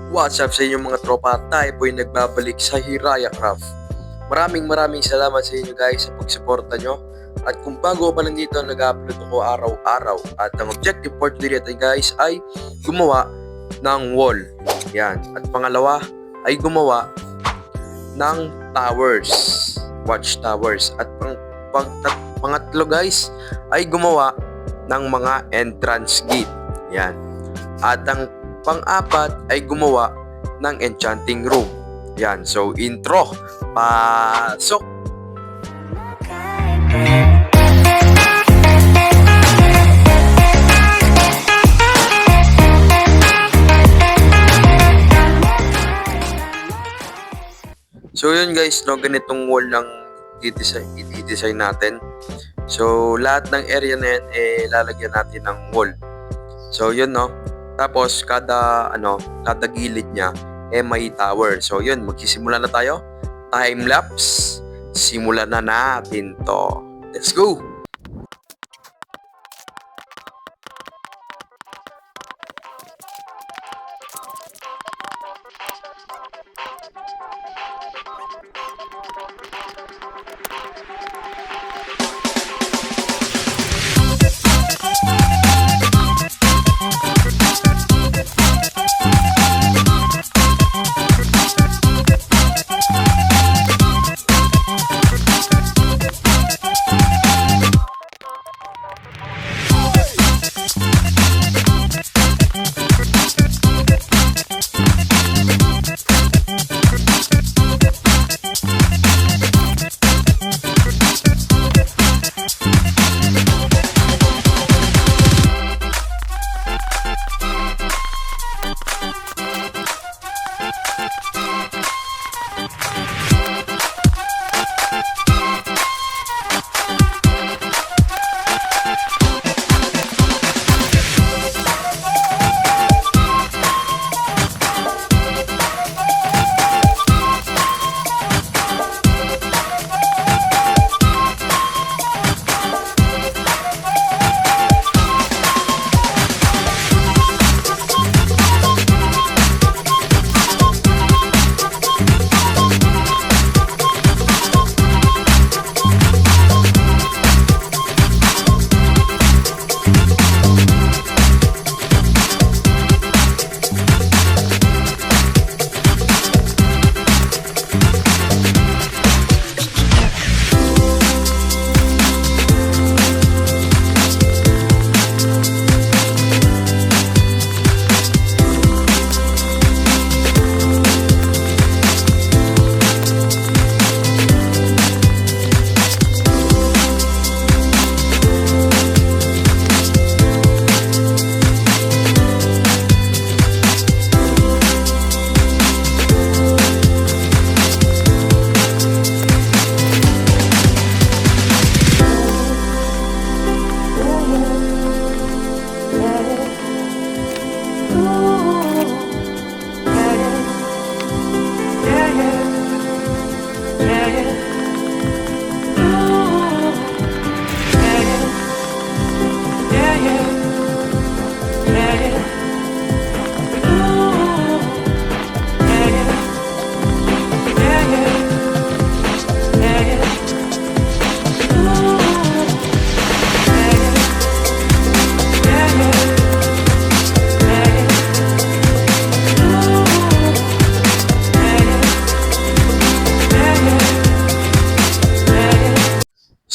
What's up sa inyo mga tropa? Tayo po yung nagbabalik sa Hiraya Craft. Maraming salamat sa inyo guys sa pagsuporta nyo. At kung bago pa lang dito, nag-upload ako araw-araw. At ang objective for today guys ay gumawa ng wall. Yan. At pangalawa ay gumawa ng towers. Watch towers. At pangatlo guys ay gumawa ng mga entrance gate. Yan. At ang pang-apat ay gumawa ng enchanting room. Yan. So, intro. Pasok! So, yun guys, no, ganitong wall lang i-design natin. So, lahat ng area na yan, lalagyan natin ng wall. So, yun, no. Tapos kada gilid niya may tower. So yun, magsisimula na tayo. Time lapse. Simulan na natin to. Let's go.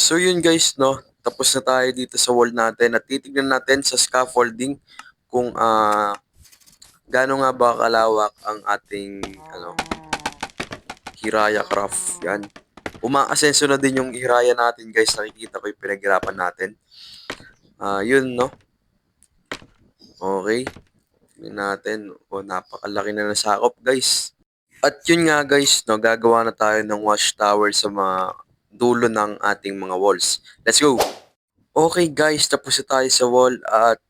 So yun guys, no, tapos na tayo dito sa wall natin at titignan natin sa scaffolding kung gaano nga ba kalawak ang ating Hiraya Craft. Yan. Umaasenso na din yung Hiraya natin guys, nakikita ko yung pinaghirapan natin. Yun, no. Okay. Tignan natin. Napakalaki na ng sakop guys. At yun nga guys, no, gagawa na tayo ng watchtower sa mga dulo ng ating mga walls. Let's go! Okay guys, tapos na tayo sa wall at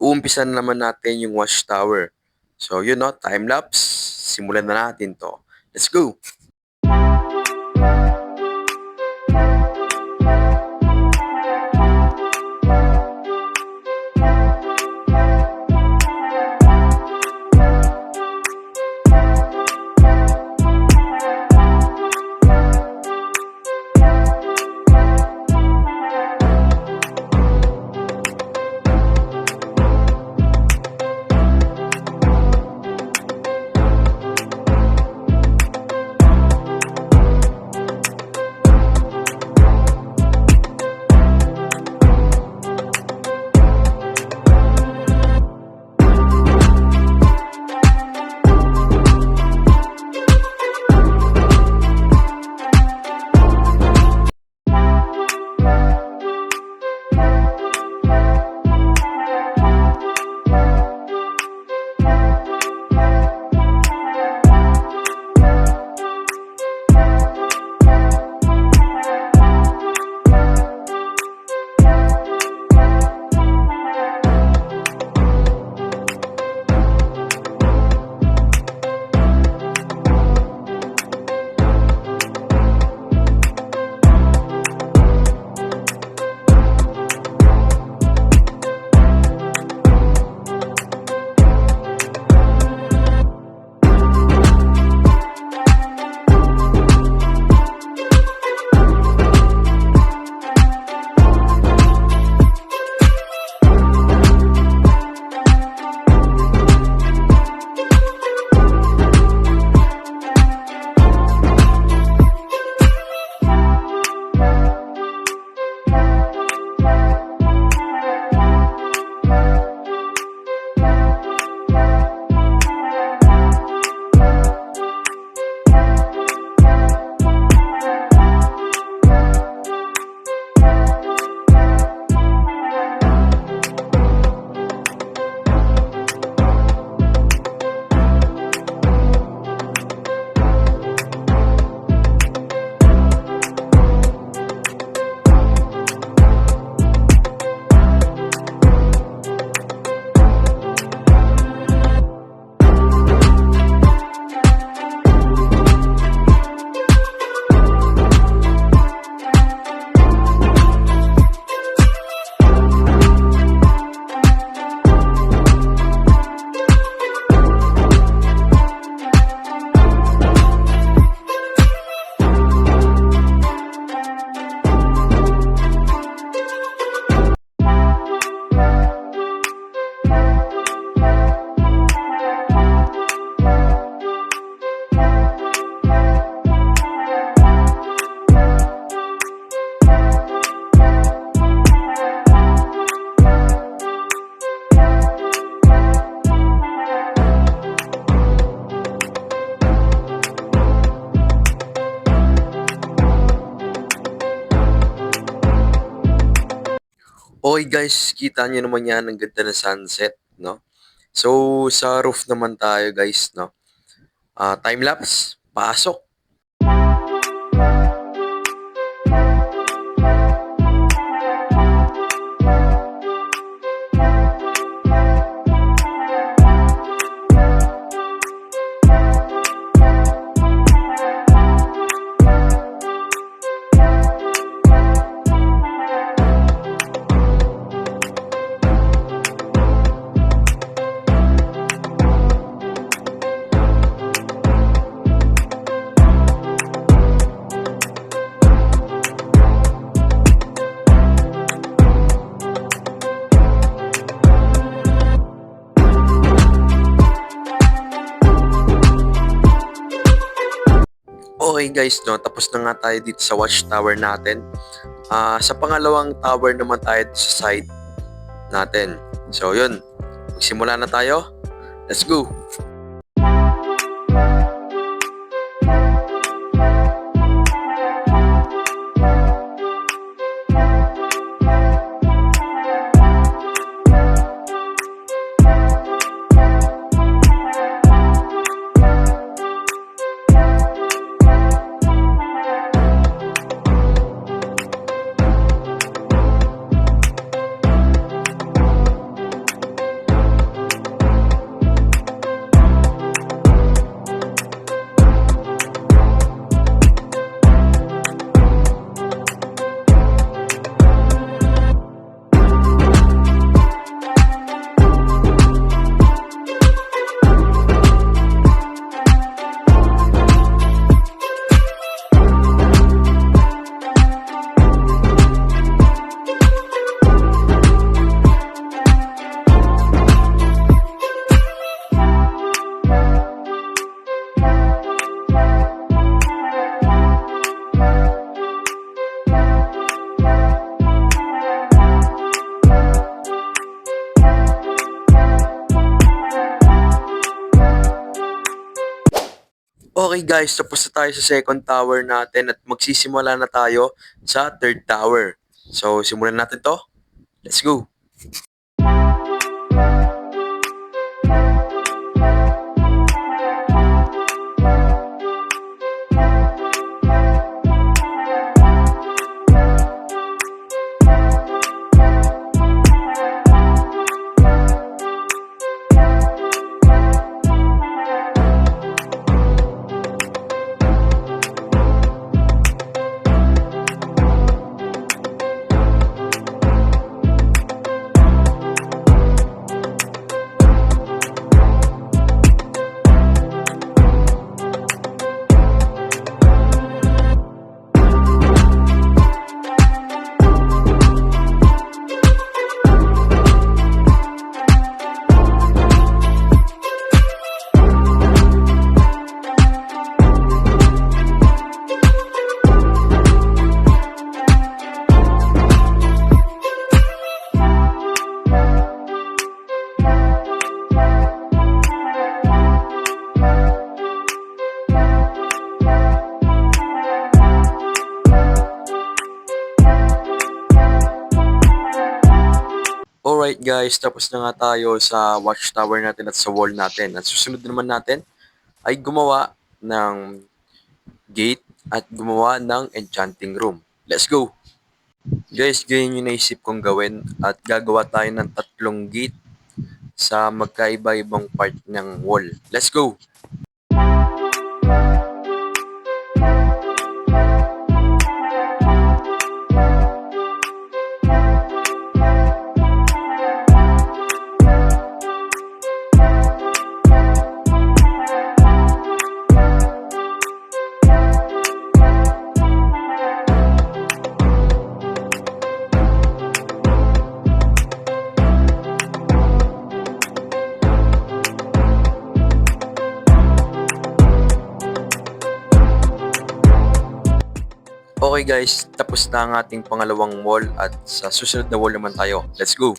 uumpisan naman natin yung watchtower. So yun, no, time lapse. Simulan na natin to. Let's go! Okay guys, kita niyo naman yan, ang ganda ng sunset, no? So, sa roof naman tayo guys, no? Time lapse, pasok. Okay guys, no, tapos na nga tayo dito sa watchtower natin. Sa pangalawang tower naman tayo sa side natin. So yun, magsimula na tayo. Let's go! Okay guys, tapos na tayo sa second tower natin at magsisimula na tayo sa third tower. So, simulan natin to. Let's go! Alright guys, tapos na nga tayo sa watchtower natin at sa wall natin. At susunod naman natin ay gumawa ng gate at gumawa ng enchanting room. Let's go! Guys, ganyan yung naisip kong gawin at gagawa tayo ng 3 gate sa magkaiba-ibang part ng wall. Let's go! Okay guys, tapos na ang ating pangalawang wall at sa susunod na wall naman tayo. Let's go!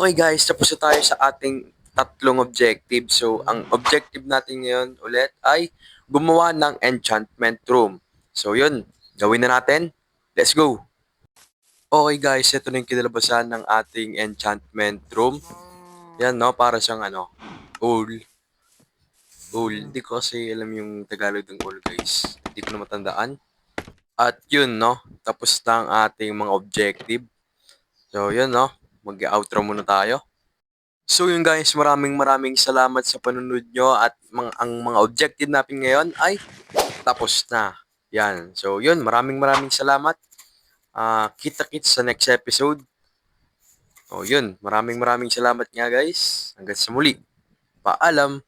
Okay guys, tapos na tayo sa ating tatlong objective. So, ang objective natin ngayon ulit ay gumawa ng enchantment room. So, yun. Gawin na natin. Let's go! Okay guys, ito na yung kinalabasan ng ating enchantment room. Yan no, para siyang owl. Owl. Hindi ko kasi alam yung Tagalog ng owl guys. Hindi ko na matandaan. At yun no, tapos na ang ating mga objective. So, yun no, mag-outro muna tayo. So yun guys, maraming salamat sa panunod nyo at ang mga objective natin ngayon ay tapos na. Yan. So yun, maraming salamat. Kita-kits sa next episode. O yun, maraming salamat nga guys. Hanggang sa muli. Paalam.